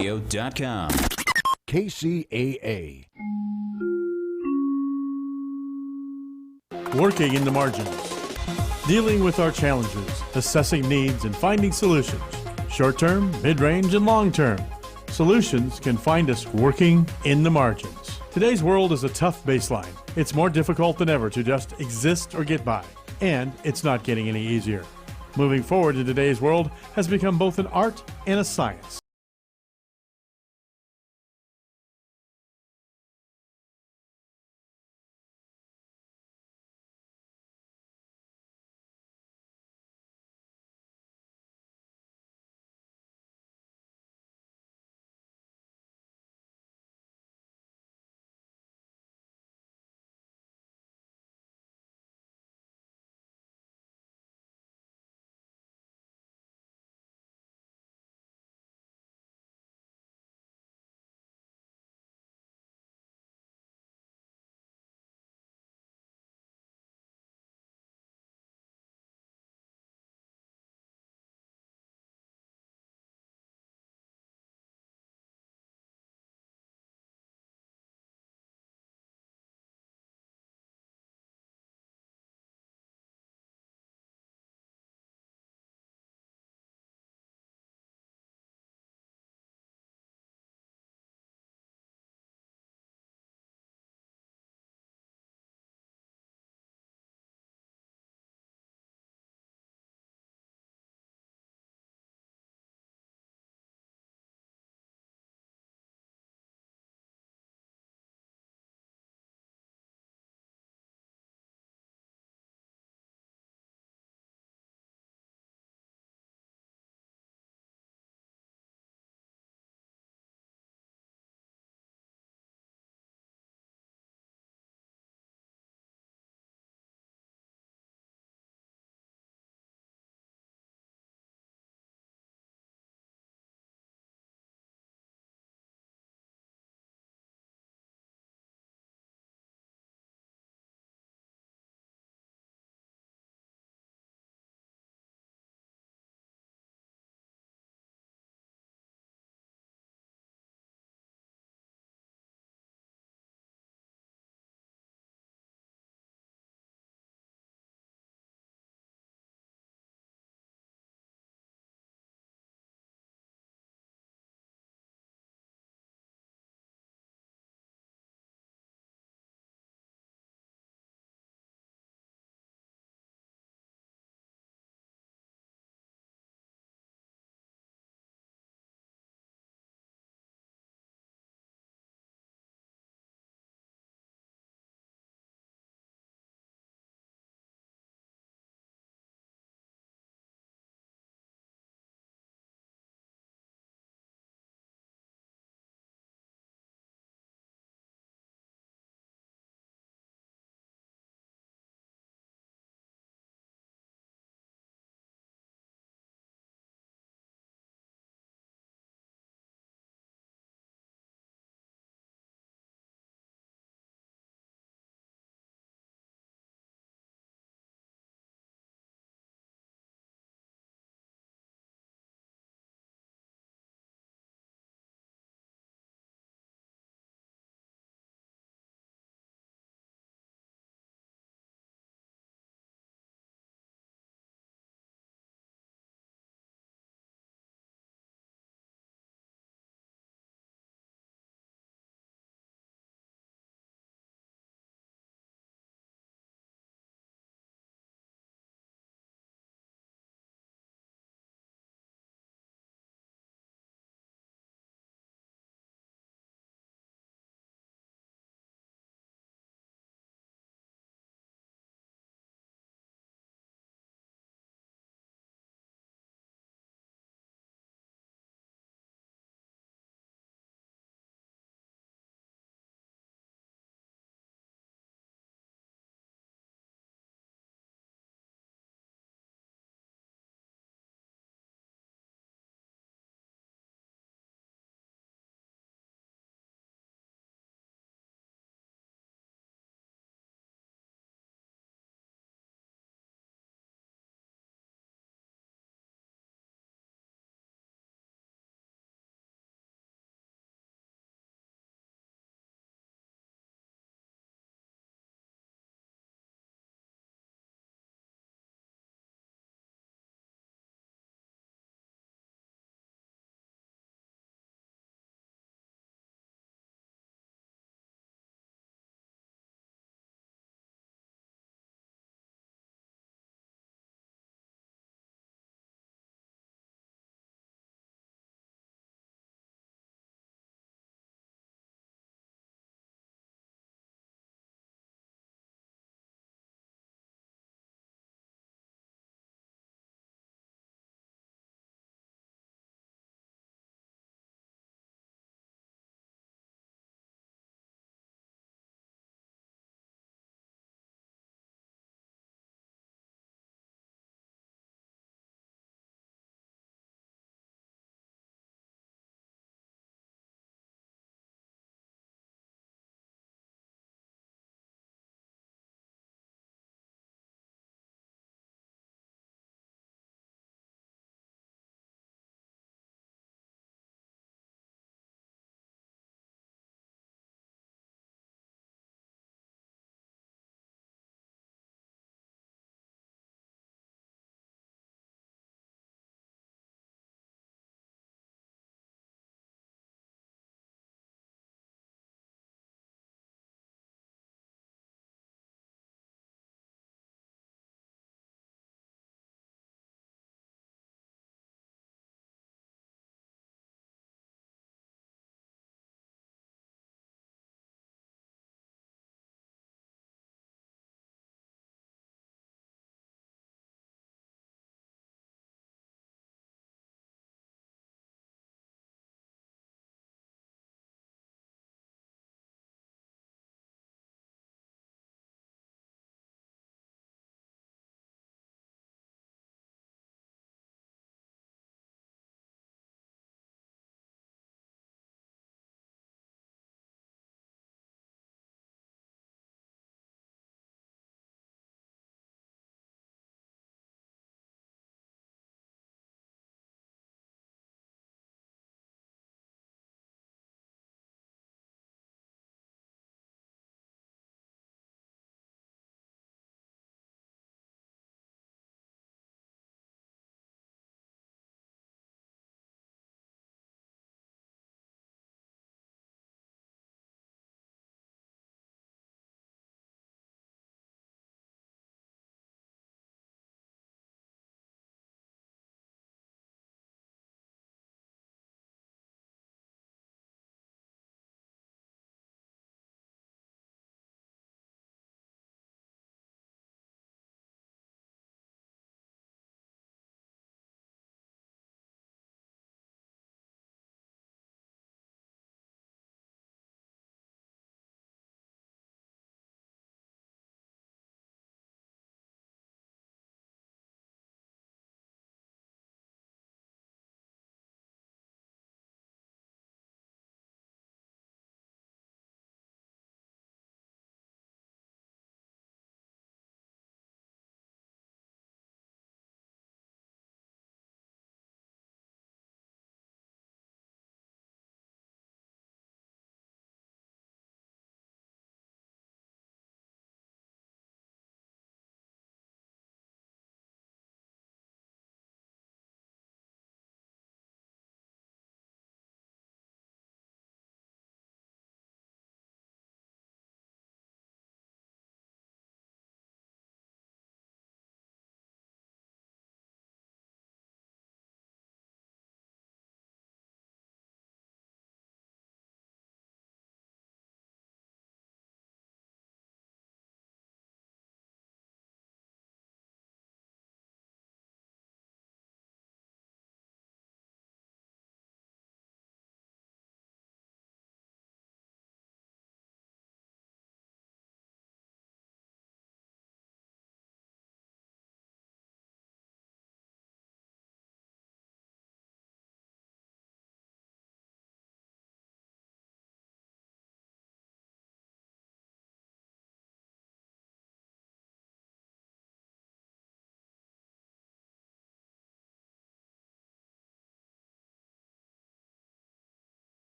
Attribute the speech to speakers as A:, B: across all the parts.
A: KCAA.com.
B: KCAA.
C: Working in the margins. Dealing with our challenges, assessing needs, and finding solutions. Short-term, mid-range, and long-term. Solutions can find us working in the margins. Today's world is a tough baseline. It's more difficult than ever to just exist or get by. And it's not getting any easier. Moving forward in today's world has become both an art and a science.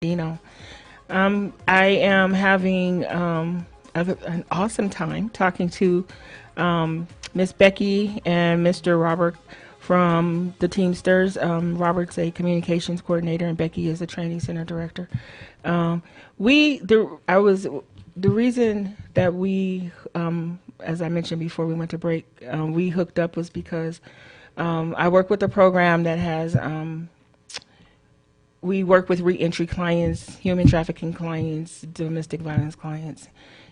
A: I am having an awesome time talking to Miss Becky and Mr. Robert from the Teamsters. Robert's a communications coordinator, and Becky is a training center director. The reason that we, as I mentioned before we went to break, we hooked up was because I work with a program that has. We work with reentry clients, human trafficking clients, domestic violence clients,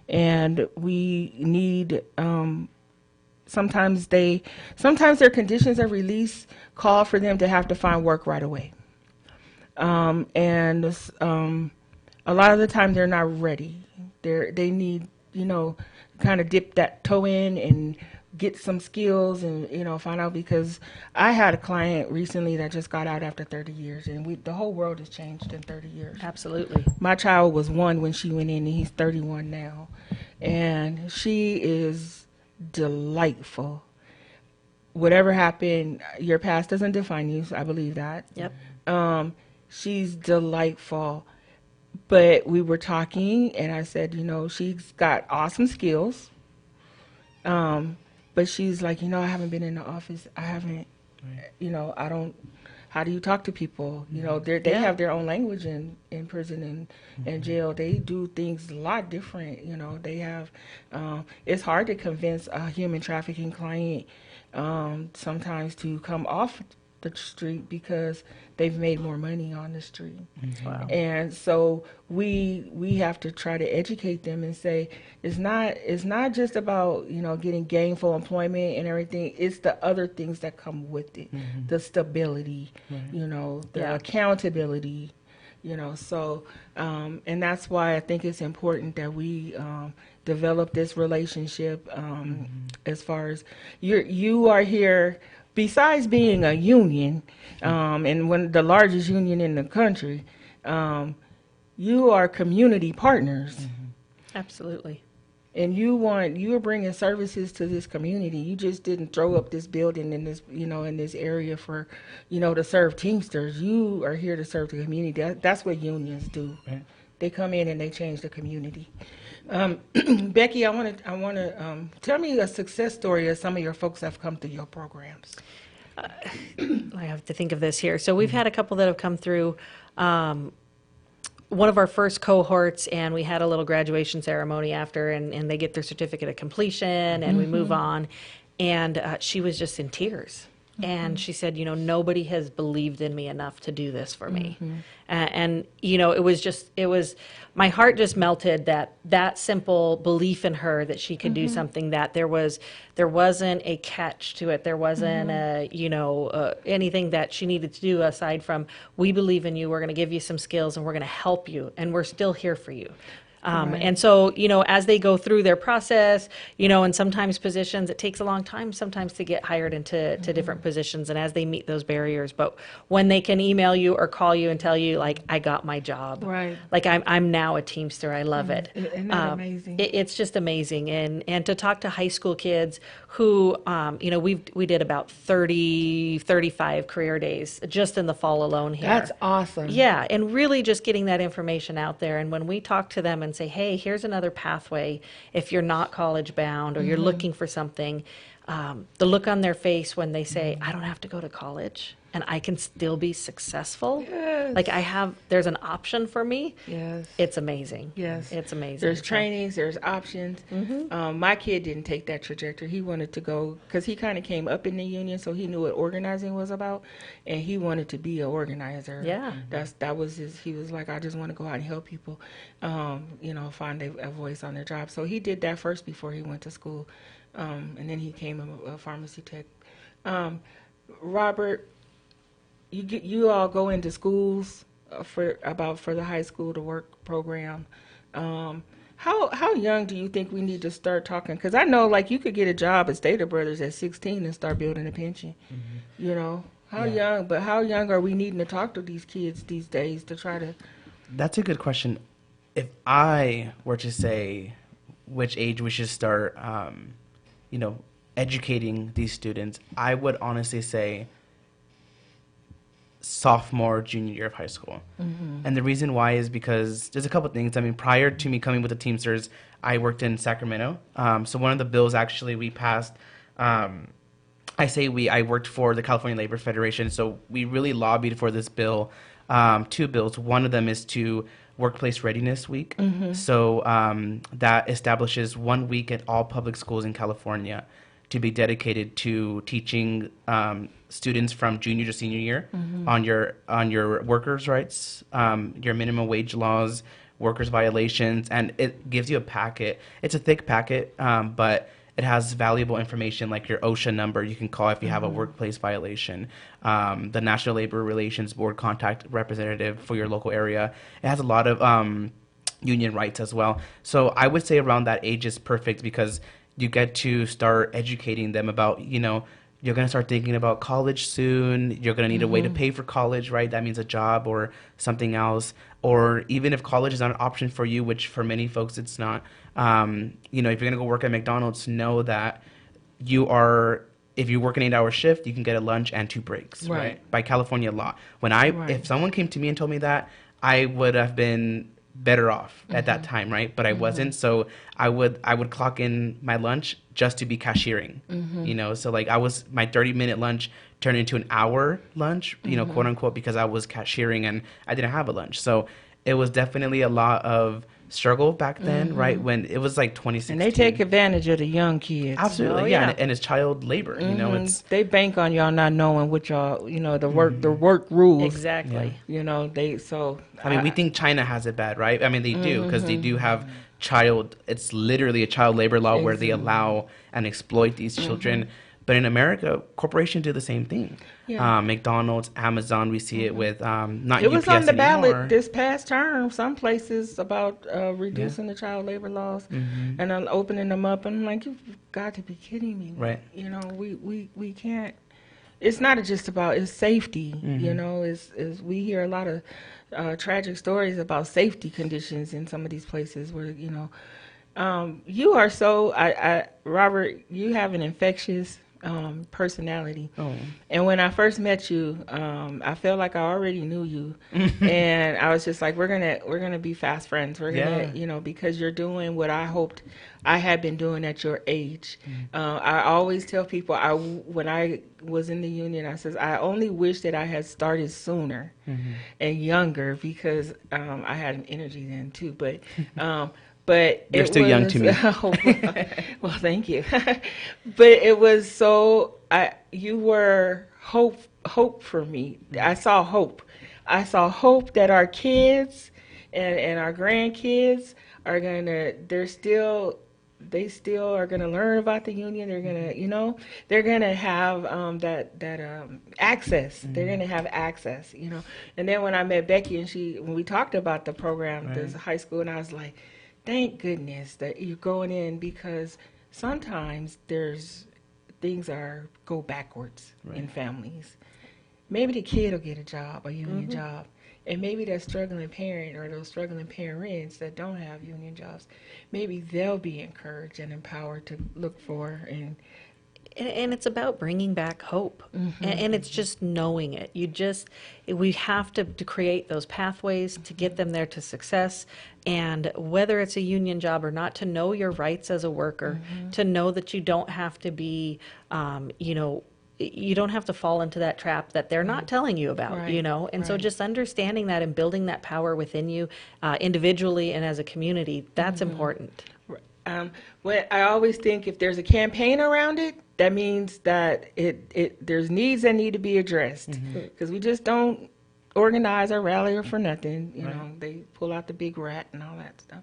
A: and we need. Sometimes their conditions of release call for them to have to find work right away, and a lot of the time they're not ready. They need kind of dip that toe in and get some skills and find out, because I had a client recently that just got out after 30 years, and the whole world has changed in 30 years.
B: Absolutely.
A: My child was 1 when she went in, and he's 31 now, and she is delightful. Whatever happened, your past doesn't define you. So I believe that.
B: Yep.
A: She's delightful. But we were talking, and I said, she's got awesome skills. But she's like, I haven't been in the office. I haven't, I don't. How do you talk to people? They
B: Yeah.
A: have their own language in prison and jail. They do things a lot different. They have. It's hard to convince a human trafficking client sometimes to come off the street because they've made more money on the street.
B: Wow.
A: And so we have to try to educate them and say it's not just about getting gainful employment and everything. It's the other things that come with it, the stability, the
B: Yeah.
A: accountability, So and that's why I think it's important that we develop this relationship. As far as you are here. Besides being a union, and one of the largest union in the country, you are community partners,
B: Absolutely.
A: and you are bringing services to this community. You just didn't throw up this building in this in this area for to serve Teamsters. You are here to serve the community. That's what unions do.
D: Right.
A: They come in and they change the community. Becky, I want to tell me a success story of some of your folks that have come through your programs.
B: I have to think of this here. So we've had a couple that have come through. One of our first cohorts, and we had a little graduation ceremony after, and they get their certificate of completion, and we move on. And she was just in tears. And she said, nobody has believed in me enough to do this for me. And it was, my heart just melted that simple belief in her that she could do something, that there wasn't a catch to it. There wasn't anything that she needed to do aside from, we believe in you, we're going to give you some skills, and we're going to help you, and we're still here for you. And so, as they go through their process, and sometimes positions, it takes a long time sometimes to get hired into different positions, and as they meet those barriers, but when they can email you or call you and tell you, like, I got my job.
A: Right.
B: Like, I'm now a Teamster. I love it.
A: Isn't that amazing?
B: It's just amazing. And to talk to high school kids who, we did about 35 career days just in the fall alone here.
A: That's awesome.
B: Yeah, and really just getting that information out there. And when we talk to them and say, hey, here's another pathway if you're not college bound or you're looking for something, the look on their face when they say, I don't have to go to college and I can still be successful.
A: Yes.
B: Like there's an option for me.
A: Yes.
B: It's amazing.
A: Yes.
B: It's amazing.
A: There's
B: So-
A: trainings, there's options. My kid didn't take that trajectory. He wanted to go, because he kind of came up in the union, so he knew what organizing was about, and he wanted to be an organizer.
B: Yeah.
A: That was he was like, I just want to go out and help people, find a voice on their job. So he did that first before he went to school, and then he became a pharmacy tech. Robert, you all go into schools for the high school to work program. How young do you think we need to start talking? Because I know, like, you could get a job at Stater Brothers at 16 and start building a pension. How young are we needing to talk to these kids these days to try to?
D: That's a good question. If I were to say which age we should start, educating these students, I would honestly say sophomore, junior year of high school. And the reason why is because there's a couple things. I mean, prior to me coming with the Teamsters, I worked in Sacramento. So one of the bills actually we passed, I worked for the California Labor Federation. So we really lobbied for this bill, 2 bills. One of them is to Workplace Readiness Week. So that establishes 1 week at all public schools in California to be dedicated to teaching students from junior to senior year on your workers' rights, your minimum wage laws, workers' violations, and it gives you a packet. It's a thick packet, but it has valuable information like your OSHA number you can call if you have a workplace violation, the National Labor Relations Board contact representative for your local area. It has a lot of union rights as well. So I would say around that age is perfect because you get to start educating them about, you're going to start thinking about college soon. You're going to need a way to pay for college, right? That means a job or something else. Or even if college is not an option for you, which for many folks it's not, if you're going to go work at McDonald's, know that if you work an 8-hour shift, you can get a lunch and 2 breaks, right? By California law. If someone came to me and told me that, I would have been better off at that time, right? But I wasn't, so I would clock in my lunch just to be cashiering, so like my 30-minute lunch turned into an hour lunch, quote unquote, because I was cashiering and I didn't have a lunch. So it was definitely a lot of struggle back then, right? When it was like 2016.
A: And they take advantage of the young kids.
D: Absolutely,
B: Oh,
D: yeah.
B: yeah.
D: And it's child labor,
A: They bank on y'all not knowing what y'all, the work rules.
B: Exactly.
D: We think China has it bad, right? I mean, they do, because they do have it's literally a child labor law where they allow and exploit these children. But in America, corporations do the same thing.
A: Yeah.
D: McDonald's, Amazon, we see it with not
A: It was
D: UPS
A: on the
D: anymore.
A: ballot this past term, some places, about reducing the child labor laws and opening them up. And I'm like, you've got to be kidding me.
D: Right.
A: We can't. It's not just about, it's safety. We hear a lot of tragic stories about safety conditions in some of these places where, you are so, Robert, you have an infectious personality.
D: Oh.
A: And when I first met you, I felt like I already knew you, and I was just like, we're gonna be fast friends. We're gonna, because you're doing what I hoped I had been doing at your age. I always tell people, when I was in the union, I says I only wish that I had started sooner and younger, because I had an energy then too, but. But
D: you're still young to me.
A: Well, thank you. But it was you were hope for me. I saw hope. I saw hope that our kids and our grandkids are they still are gonna learn about the union. They're gonna, they're gonna have that access. They're gonna have access, And then when I met Becky and when we talked about the program, this high school, and I was like, thank goodness that you're going in, because sometimes things go backwards in families. Maybe the kid will get a job, a union job, and maybe that struggling parent or those struggling parents that don't have union jobs, maybe they'll be encouraged and empowered to look for
B: And it's about bringing back hope. And it's just knowing it. We have to create those pathways to get them there to success. And whether it's a union job or not, to know your rights as a worker, to know that you don't have to be, you don't have to fall into that trap that they're not telling you about, And so just understanding that and building that power within you individually and as a community, that's important.
A: Well, I always think if there's a campaign around it, that means that there's needs that need to be addressed, because we just don't organize or rally for nothing. They pull out the big rat and all that stuff.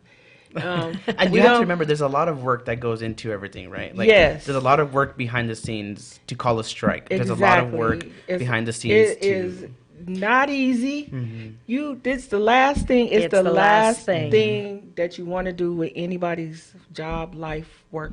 D: And you have to remember, there's a lot of work that goes into everything, right? Like,
A: yes.
D: There's a lot of work behind the scenes to call a strike. There's a lot of work behind the scenes
A: It is not easy. It's the last thing. It's the last thing that you want to do with anybody's job, life, work.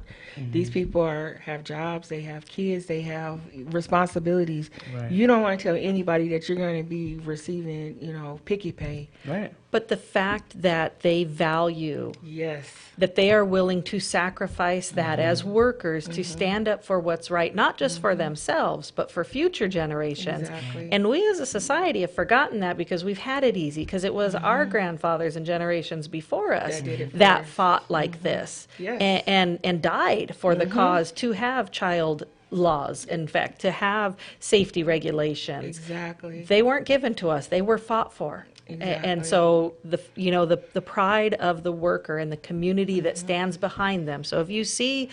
A: These people have jobs, they have kids, they have responsibilities.
D: Right.
A: You don't want to tell anybody that you're going to be receiving, picky pay.
D: Right.
B: But the fact that they value,
A: Yes.
B: that they are willing to sacrifice that as workers to stand up for what's right, not just for themselves, but for future generations.
A: Exactly.
B: And we as a society have forgotten that because we've had it easy, because it was our grandfathers and generations before us
A: That did it
B: that
A: first.
B: fought like this
A: Yes.
B: and died for the cause to have child laws, in fact, to have safety regulations.
A: Exactly.
B: They weren't given to us, they were fought for. And
A: Exactly.
B: so the pride of the worker and the community that stands behind them. So if you see,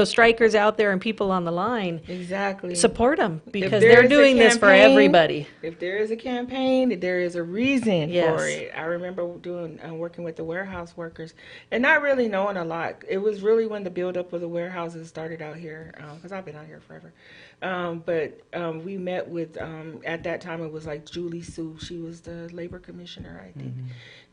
B: strikers out there and people on the line,
A: Exactly.
B: support them because
A: there
B: they're
A: is a
B: doing this for
A: campaign,
B: everybody.
A: If there is a campaign, there is a reason
B: Yes.
A: for it. I remember working with the warehouse workers and not really knowing a lot. It was really when the buildup of the warehouses started out here, because I've been out here forever. But we met with, at that time it was like Julie Sue. She was the labor commissioner, I think.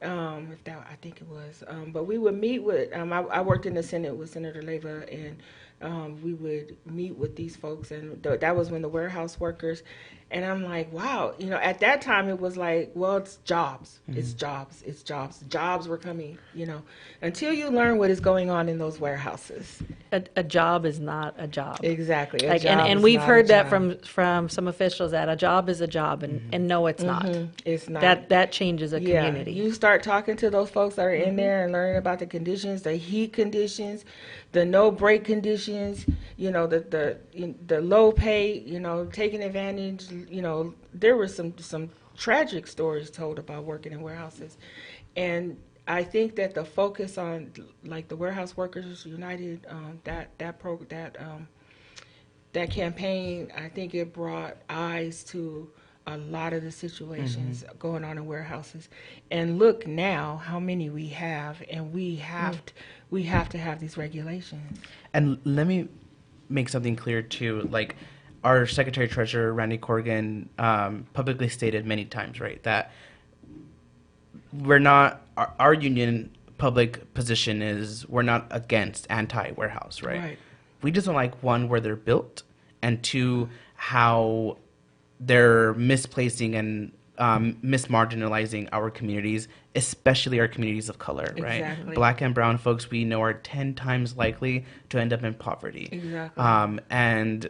A: I think it was. But we would meet with, I worked in the Senate with Senator Leyva, and we would meet with these folks, and that was when the warehouse workers, and I'm like, wow, at that time it was like, well, it's jobs, it's jobs, it's jobs. Jobs were coming, until you learn what is going on in those warehouses.
B: A job is not a job.
A: Exactly.
B: Like, and we've heard that from some officials that a job is a job, and no, it's not.
A: It's not.
B: That changes a community.
A: You start talking to those folks that are in there and learning about the conditions, the heat conditions, the no break conditions, the low pay, taking advantage. There were some tragic stories told about working in warehouses, and I think that the focus on like the Warehouse Workers United, that campaign, I think it brought eyes to a lot of the situations going on in warehouses. And look now how many we have, and we have to have these regulations.
D: And let me make something clear too. Like our Secretary Treasurer Randy Corrigan publicly stated many times, right, that we're not our union public position is we're not against anti-warehouse, right?
A: Right.
D: We just don't like, one, where they're built, and two, how they're misplacing and mismarginalizing our communities, especially our communities of color, right?
A: Exactly.
D: Black and brown folks we know are 10 times likely to end up in poverty.
A: Exactly.
D: And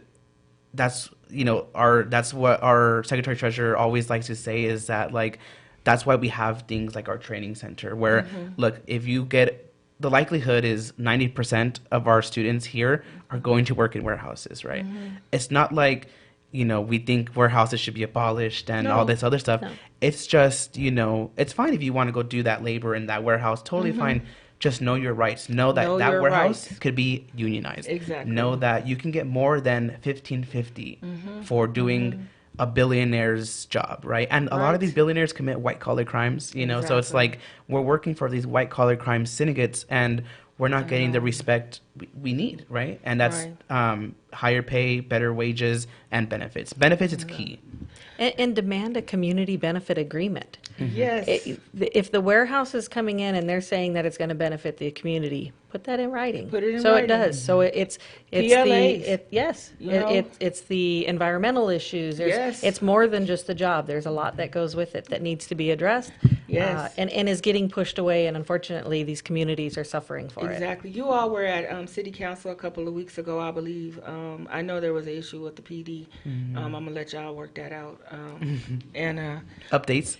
D: that's that's what our Secretary Treasurer always likes to say, is that like that's why we have things like our training center where look, if you get, the likelihood is 90% of our students here are going to work in warehouses, right? It's not like we think warehouses should be abolished and all this other stuff.
B: No.
D: It's just, it's fine if you want to go do that labor in that warehouse, totally fine. Just know your rights. Know that
A: Know
D: that
A: your
D: warehouse
A: rights.
D: could be unionized.
A: Exactly.
D: Know that you can get more than $15.50 for doing a billionaire's job, right? And a lot
A: Right.
D: of these billionaires commit white collar crimes, so it's
A: Exactly.
D: like we're working for these white collar crime syndicates, and we're not getting the respect we need, right? And that's higher pay, better wages, and benefits. Benefits is key.
B: And demand a community benefit agreement.
A: Yes.
B: If the warehouse is coming in and they're saying that it's going to benefit the community, put that in writing.
A: Put it in
B: so
A: writing.
B: it does. So it's
A: PLAs,
B: it's the environmental issues.
A: Yes.
B: It's more than just the job. There's a lot that goes with it that needs to be addressed.
A: Yes.
B: And is getting pushed away, and unfortunately these communities are suffering for it.
A: Exactly. You all were at City Council a couple of weeks ago, I believe. I know there was an issue with the PD. I'm gonna let y'all work that out. And
D: Updates.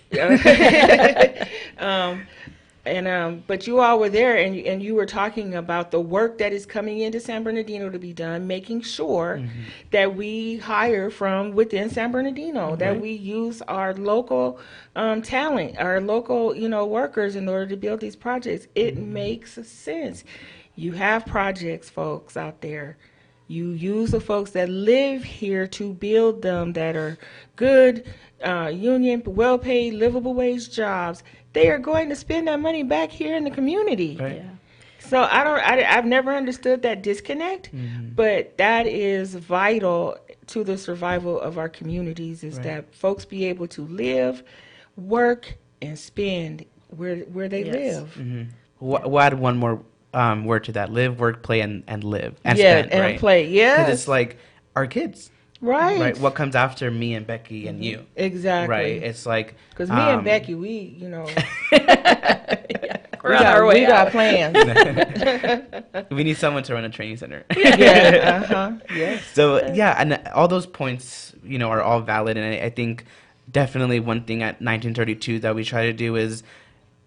A: but you all were there, and you were talking about the work that is coming into San Bernardino to be done, making sure that we hire from within San Bernardino, that we use our local talent, our local workers in order to build these projects. It makes sense. You have projects, folks, out there. You use the folks that live here to build them, that are good, union, well-paid, livable wage jobs. They are going to spend that money back here in the community.
D: Right.
B: Yeah.
A: So I've never understood that disconnect, but that is vital to the survival of our communities, is that folks be able to live, work, and spend where they
B: Yes.
A: live.
D: We'll add one more word to that: live, work, play, and live, and
A: Yeah,
D: spend,
A: and
D: right?
A: play, yes.
D: Because it's like our kids.
A: Right.
D: Right. What comes after me and Becky and you?
A: Exactly.
D: Right. It's like
A: Because me and Becky, we, you know,
B: We're on our way
A: we got
B: out.
A: plans.
D: we need someone to run a training center.
A: Yeah. Yes.
D: So yeah, and all those points, are all valid, and I think definitely one thing at 1932 that we try to do is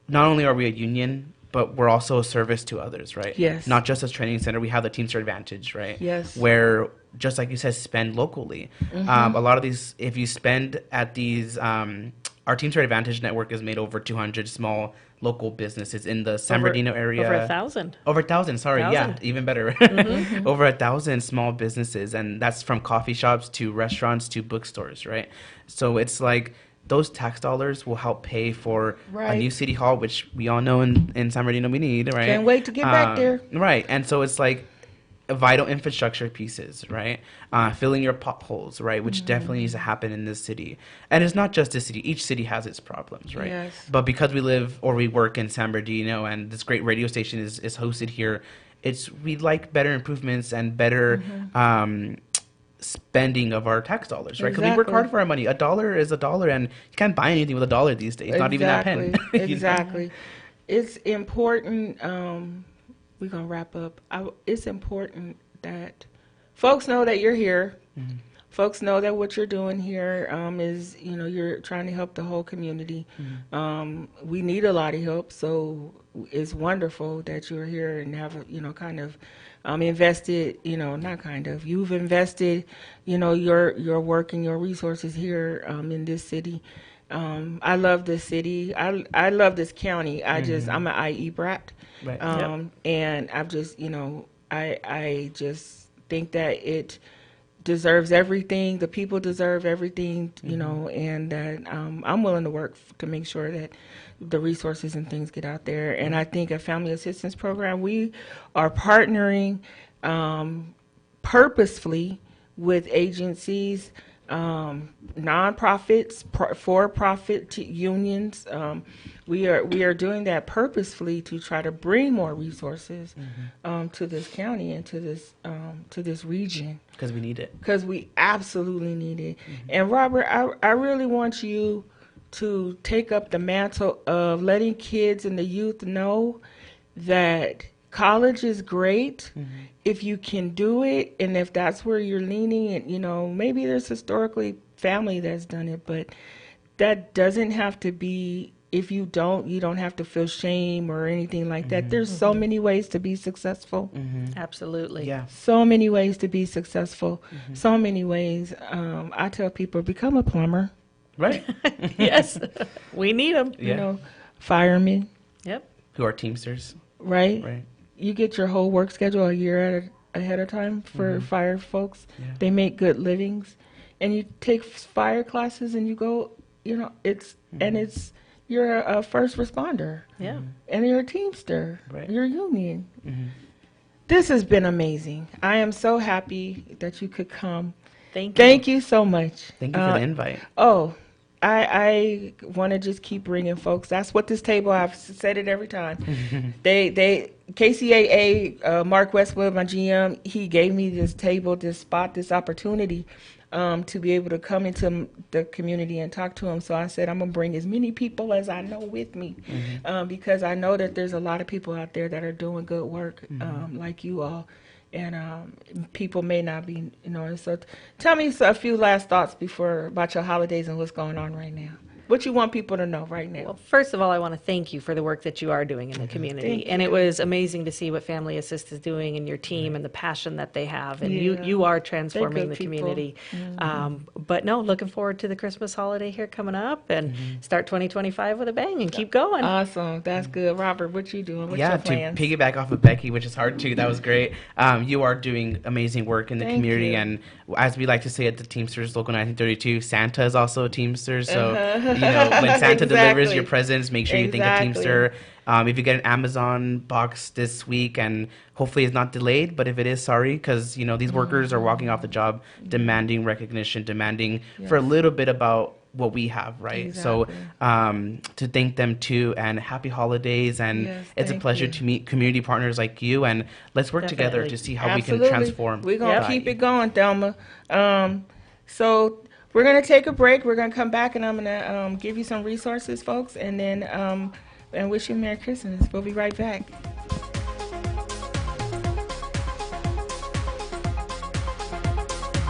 D: not only are we a union, but we're also a service to others, right?
A: Yes.
D: Not just as training center, we have the Teamster Advantage, right?
A: Yes.
D: Where, just like you said, spend locally. A lot of these, if you spend at these, our Teamster Advantage network is made over 200 small local businesses in the San Bernardino area.
B: Over 1,000.
D: Over 1,000, sorry. Yeah,
B: 1,000.
D: even better. Over 1,000 small businesses. And that's from coffee shops to restaurants to bookstores, right? So it's like those tax dollars will help pay for a
A: Right.
D: new city hall, which we all know in San Bernardino we need, right?
A: Can't wait to get back there.
D: Right. And so it's like vital infrastructure pieces, right? Filling your potholes, right? Which definitely needs to happen in this city. And it's not just this city. Each city has its problems, right?
A: Yes.
D: But because we live or we work in San Bernardino and this great radio station is hosted here, we like better improvements and better spending of our tax dollars, right? Because we work
A: Exactly.
D: hard for our money. $1 is $1, and you can't buy anything with $1 these days. Not even that pen.
A: Exactly.
D: you know?
A: Exactly. It's important. We're gonna wrap up. It's important that folks know that you're here. Folks know that what you're doing here is, you're trying to help the whole community. We need a lot of help, so it's wonderful that you're here and have, kind of invested, not kind of, you've invested, your work and your resources here in this city. I love this city. I love this county. I'm an IE brat.
D: Right.
A: And I've just, I just think that it deserves everything. The people deserve everything, and that I'm willing to work to make sure that the resources and things get out there. And I think a family assistance program, we are partnering purposefully with agencies, nonprofits, for-profit unions. We are doing that purposefully to try to bring more resources to this county and to this region.
D: Because we need it.
A: Because we absolutely need it. And Robert, I really want you to take up the mantle of letting kids and the youth know that college is great if you can do it, and if that's where you're leaning, and maybe there's historically family that's done it, but that doesn't have to be. If you don't have to feel shame or anything like that. There's so many ways to be successful.
B: Absolutely.
D: Yeah.
A: So many ways to be successful. So many ways. I tell people, become a plumber.
D: Right.
B: Yes. We need them.
D: Yeah.
A: Firemen,
B: Yep.
D: Who are Teamsters.
A: right?
D: Right.
A: You get your whole work schedule a year ahead of time for fire folks.
D: Yeah.
A: They make good livings, and you take fire classes, and you go. You're a first responder,
B: Yeah.
A: and you're a Teamster.
D: Right.
A: You're a union. This has been amazing. I am so happy that you could come.
B: Thank you.
A: Thank you so much.
D: Thank you for the invite.
A: Oh, I want to just keep bringing folks. That's what this table, I've said it every time. KCAA, Mark Westwood, my GM, he gave me this table, this spot, this opportunity to be able to come into the community and talk to them. So I said, I'm going to bring as many people as I know with me because I know that there's a lot of people out there that are doing good work like you all. And people may not be, So tell me a few last thoughts about your holidays and what's going on right now. What you want people to know right now?
B: Well, first of all, I want to thank you for the work that you are doing in the community.
A: Thank
B: And
A: you.
B: it was amazing to see what Family Assist is doing and your team and the passion that they have. And
A: Yeah.
B: you are transforming
A: good
B: the
A: people.
B: community. But no, looking forward to the Christmas holiday here coming up and start 2025 with a bang and keep going.
A: Awesome. That's good. Robert, what you doing? What's
D: Yeah,
A: your
D: to
A: plans?
D: piggyback off of Becky, which is hard too. That was great. You are doing amazing work in the
A: Thank
D: community,
A: you.
D: and as we like to say at the Teamsters Local 1932, Santa is also a Teamster. So when Santa delivers
A: Exactly.
D: your presents, make sure you think of
A: Exactly.
D: Teamster. If you get an Amazon box this week, and hopefully it's not delayed, but if it is, sorry, because these workers are walking off the job, demanding recognition, demanding for a little bit about what we have, right?
A: Exactly.
D: So to thank them too, and happy holidays, and
A: Yes,
D: it's a
A: thank
D: pleasure
A: you.
D: to meet community partners like you, and let's work together
B: Definitely.
D: to see how we
A: Absolutely.
D: can transform.
A: We're going to
D: society.
A: keep it going, Thelma. So we're going to take a break. We're going to come back, and I'm going to give you some resources, folks, and then and wish you Merry Christmas. We'll be right back.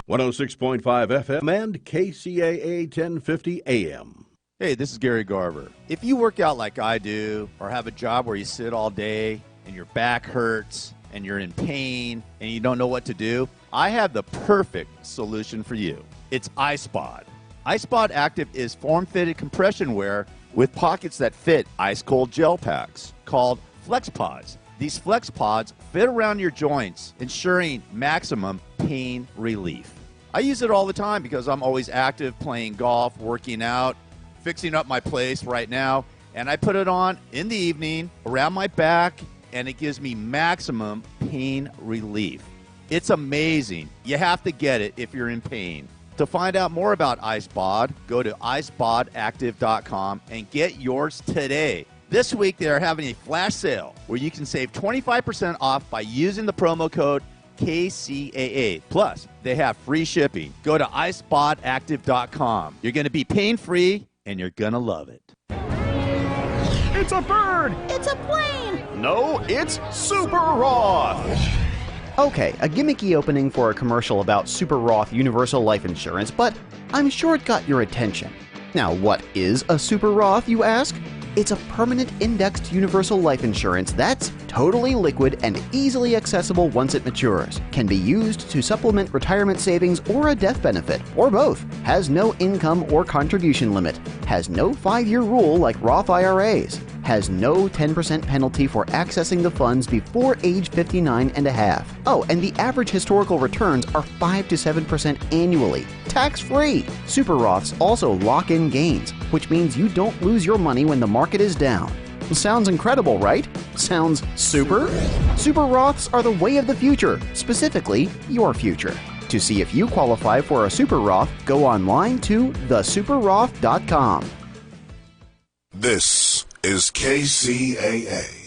E: .106.5 FM and KCAA 1050 AM.
F: Hey, this is Gary Garver. If you work out like I do, or have a job where you sit all day and your back hurts and you're in pain and you don't know what to do, I have the perfect solution for you. It's iSpod. iSpod Active is form-fitted compression wear with pockets that fit ice-cold gel packs called FlexPods. These FlexPods fit around your joints, ensuring maximum pain relief. I use it all the time because I'm always active, playing golf, working out, fixing up my place right now, and I put it on in the evening around my back, and it gives me maximum pain relief. It's amazing. You have to get it if you're in pain. To find out more about iSpod, go to iSpodActive.com and get yours today. This week, they are having a flash sale where you can save 25% off by using the promo code KCAA. Plus, they have free shipping. Go to iSpodActive.com. You're going to be pain-free, and you're going to love it.
G: It's a bird!
H: It's a plane!
G: No, it's Super Roth!
I: Okay, a gimmicky opening for a commercial about Super Roth Universal Life Insurance, but I'm sure it got your attention. Now, what is a Super Roth, you ask? It's a permanent indexed universal life insurance that's totally liquid and easily accessible once it matures. Can be used to supplement retirement savings or a death benefit, or both. Has no income or contribution limit. Has no 5-year rule like Roth IRAs. Has no 10% penalty for accessing the funds before age 59 and a half. Oh, and the average historical returns are 5 to 7% annually, tax-free. Super Roths also lock in gains, which means you don't lose your money when the market is down. Sounds incredible, right? Sounds super? Super Roths are the way of the future, specifically your future. To see if you qualify for a Super Roth, go online to thesuperroth.com.
J: This is KCAA.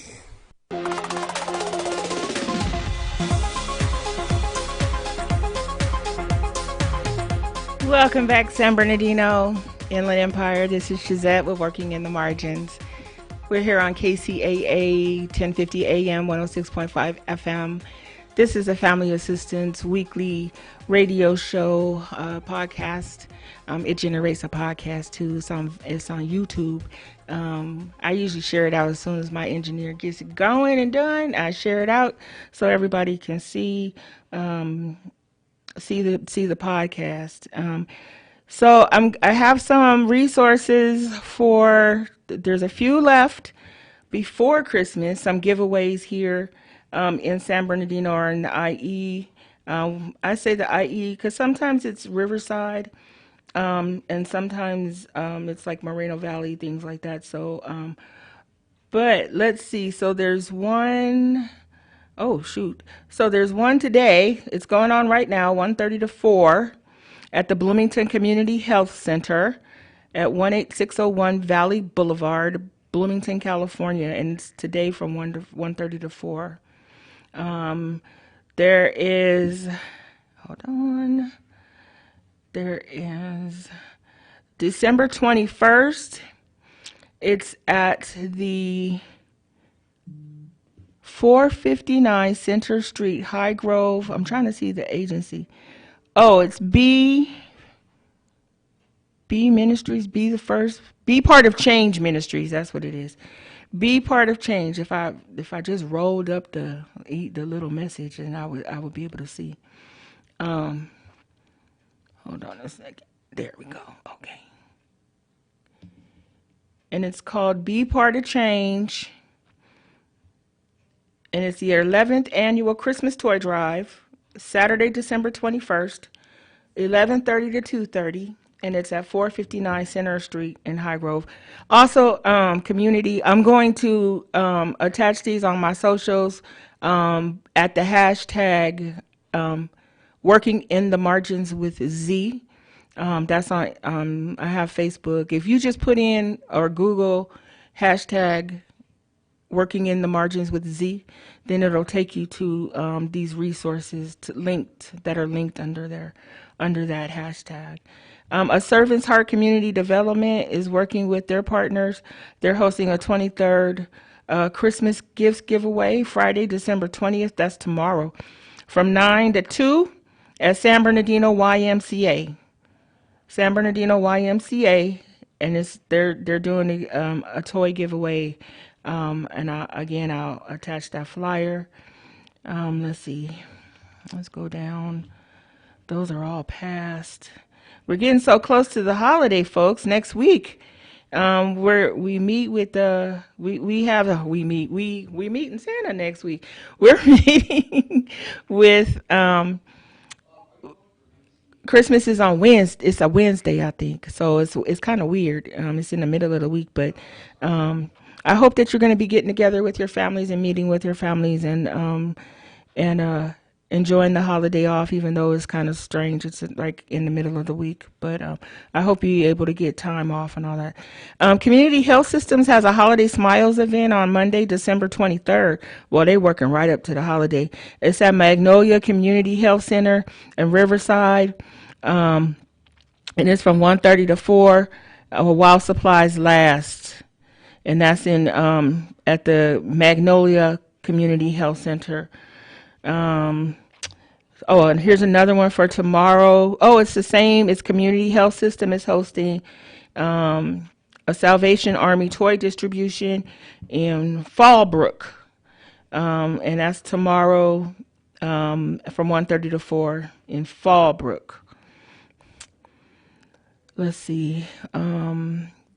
A: Welcome back, San Bernardino, Inland Empire. This is Shazette with Working in the Margins. We're here on KCAA 1050 AM, 106.5 FM. This is a Family Assistance weekly radio show podcast. It generates a podcast too. It's on YouTube. I usually share it out as soon as my engineer gets it going and done. I share it out so everybody can see the podcast. So I have some resources there's a few left before Christmas, some giveaways here in San Bernardino or in the IE. I say the IE because sometimes it's Riverside and sometimes it's like Moreno Valley, things like that. So, but let's see. So there's one. Oh, shoot. So there's one today. It's going on right now, 1:30 to 4 at the Bloomington Community Health Center at 18601 Valley Boulevard, Bloomington, California. And it's today from 1:30 to 4. There is December 21st. It's at the 459 Center Street, High Grove. I'm trying to see the agency. Oh, it's B Ministries, Be Part of Change Ministries. That's what it is. Be Part of Change. If I just rolled up the little message, and I would be able to see. Hold on a second. There we go. Okay. And it's called Be Part of Change. And it's the 11th annual Christmas toy drive, Saturday, December 21st, 11:30 to 2:30, and it's at 459 Center Street in High Grove. Also, community, I'm going to attach these on my socials at the hashtag Working in the Margins with Z. That's on, I have Facebook. If you just put in or Google hashtag Working in the Margins with Z, then it'll take you to these resources that are linked under that hashtag. A Servant's Heart Community Development is working with their partners. They're hosting a 23rd Christmas gifts giveaway Friday, December 20th. That's tomorrow, from 9 to 2 at San Bernardino YMCA. San Bernardino YMCA, and they're doing a toy giveaway. And I'll attach that flyer. Let's see. Let's go down. Those are all passed. We're getting so close to the holiday, folks. Next week, we meet in Santa next week. We're meeting with Christmas is on Wednesday. It's a Wednesday, I think. So it's kind of weird. It's in the middle of the week, but I hope that you're going to be getting together with your families and meeting with your families and enjoying the holiday off, even though it's kind of strange. It's like in the middle of the week, but I hope you're able to get time off and all that. Community Health Systems has a Holiday Smiles event on Monday, December 23rd. Well, they're working right up to the holiday. It's at Magnolia Community Health Center in Riverside, and it's from 1:30 to 4 while supplies last. And that's in at the Magnolia Community Health Center. And here's another one for tomorrow. It's the same. It's Community Health System is hosting a Salvation Army toy distribution in Fallbrook. And that's tomorrow from 1:30 to 4 in Fallbrook. Let's see.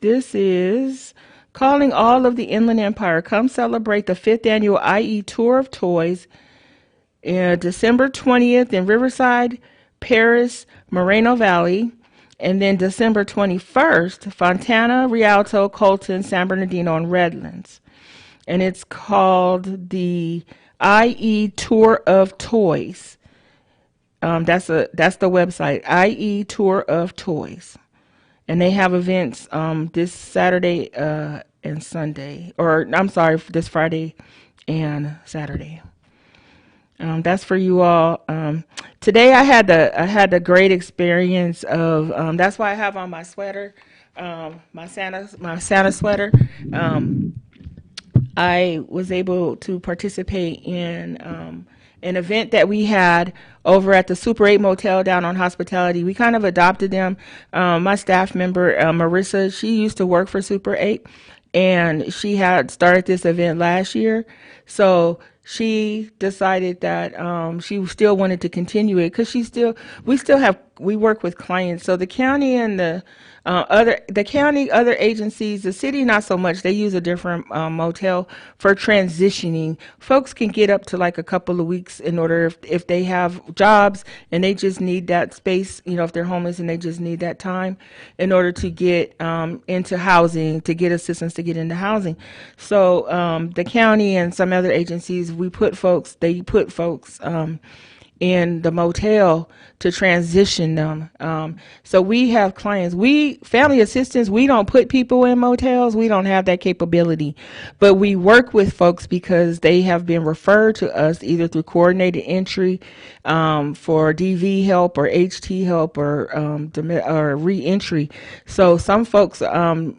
A: This is calling all of the Inland Empire. Come celebrate the 5th annual IE Tour of Toys December 20th in Riverside, Paris, Moreno Valley, and then December 21st, Fontana, Rialto, Colton, San Bernardino, and Redlands. And it's called the IE Tour of Toys. That's the website, IE Tour of Toys. And they have events this Saturday and Sunday, this Friday and Saturday. That's for you all. Today I had a great experience of. That's why I have on my sweater, my Santa sweater. I was able to participate in an event that we had over at the Super 8 Motel down on Hospitality. We kind of adopted them. My staff member, Marissa, she used to work for Super 8, and she had started this event last year. So she decided that she still wanted to continue it because we work with clients. So the county and the other agencies, the city not so much. They use a different motel for transitioning. Folks can get up to like a couple of weeks in order if they have jobs and they just need that space. If they're homeless and they just need that time in order to get into housing, to get assistance to get into housing. So the county and some other agencies, they put folks in the motel to transition them. So we have clients, family assistants, we don't put people in motels. We don't have that capability, but we work with folks because they have been referred to us either through coordinated entry for DV help or HT help or re-entry. So some folks from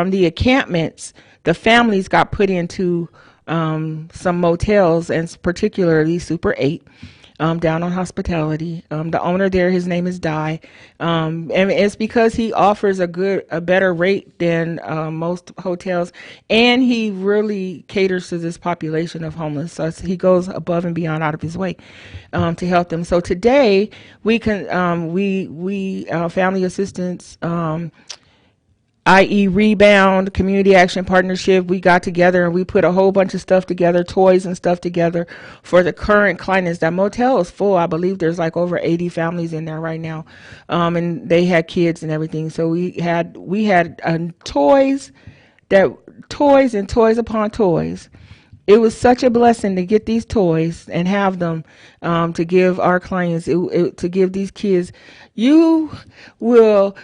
A: the encampments, the families got put into some motels, and particularly Super 8. Down on Hospitality. The owner there, his name is Di, and it's because he offers a better rate than most hotels, and he really caters to this population of homeless. So he goes above and beyond out of his way to help them. So today we can family assistance. IE Rebound Community Action Partnership, we got together and we put a whole bunch of stuff together, toys and stuff together for the current clients. That motel is full. I believe there's like over 80 families in there right now, and they had kids and everything. So we had toys and toys upon toys. It was such a blessing to get these toys and have them to give our clients, to give these kids. You will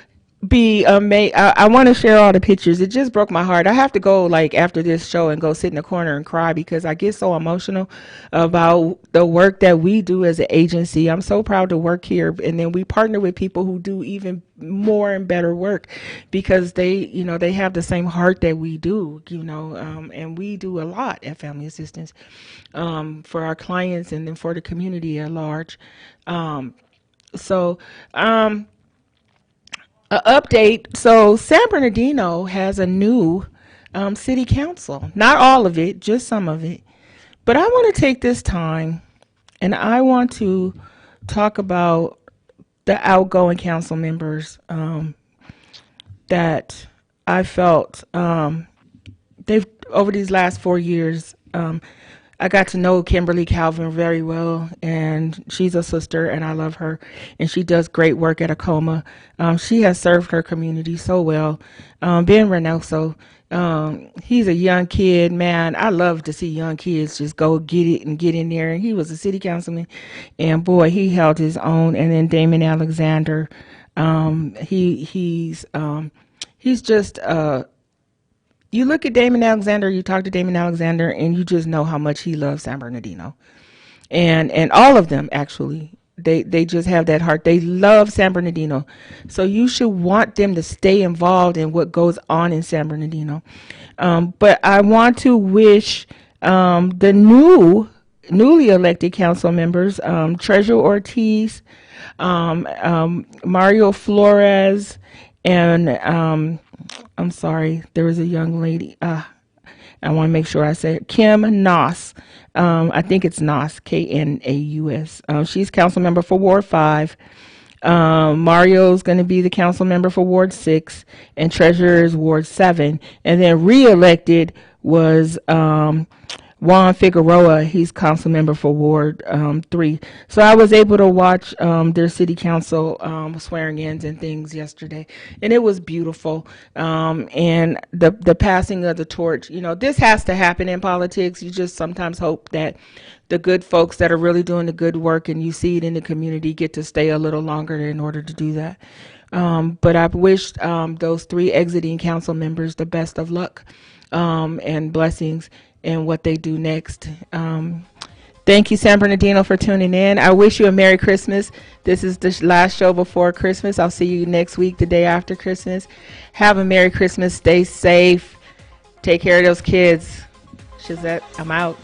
A: be amazing. I want to share all the pictures. It just broke my heart. I have to go like after this show and go sit in the corner and cry because I get so emotional about the work that we do as an agency. I'm so proud to work here, and then we partner with people who do even more and better work because they have the same heart that we do, and we do a lot at Family Assistance for our clients and then for the community at large. An update. So San Bernardino has a new city council. Not all of it, just some of it. But I want to take this time and I want to talk about the outgoing council members that I felt they've over these last 4 years. I got to know Kimberly Calvin very well, and she's a sister, and I love her, and she does great work at Acoma. She has served her community so well. Ben Reynoso, he's a young kid, man. I love to see young kids just go get it and get in there, and he was a city councilman, and boy, he held his own. And then Damon Alexander, he's just you look at Damon Alexander, you talk to Damon Alexander, and you just know how much he loves San Bernardino. And all of them, actually, they just have that heart. They love San Bernardino. So you should want them to stay involved in what goes on in San Bernardino. But I want to wish the newly elected council members, Treasure Ortiz, Mario Flores, and I'm sorry, there was a young lady. I want to make sure I say it. Kim Noss. I think it's Noss, Knaus. She's council member for Ward 5. Mario's going to be the council member for Ward 6, and Treasurer is Ward 7. And then re-elected was Juan Figueroa. He's council member for Ward 3. So I was able to watch their city council swearing-ins and things yesterday, and it was beautiful. And the passing of the torch, this has to happen in politics. You just sometimes hope that the good folks that are really doing the good work and you see it in the community get to stay a little longer in order to do that. But I've wished those 3 exiting council members the best of luck and blessings in what they do next. Thank you, San Bernardino, for tuning in. I wish you a Merry Christmas. This is the last show before Christmas. I'll see you next week, the day after Christmas. Have a Merry Christmas. Stay safe. Take care of those kids. Shazette, I'm out.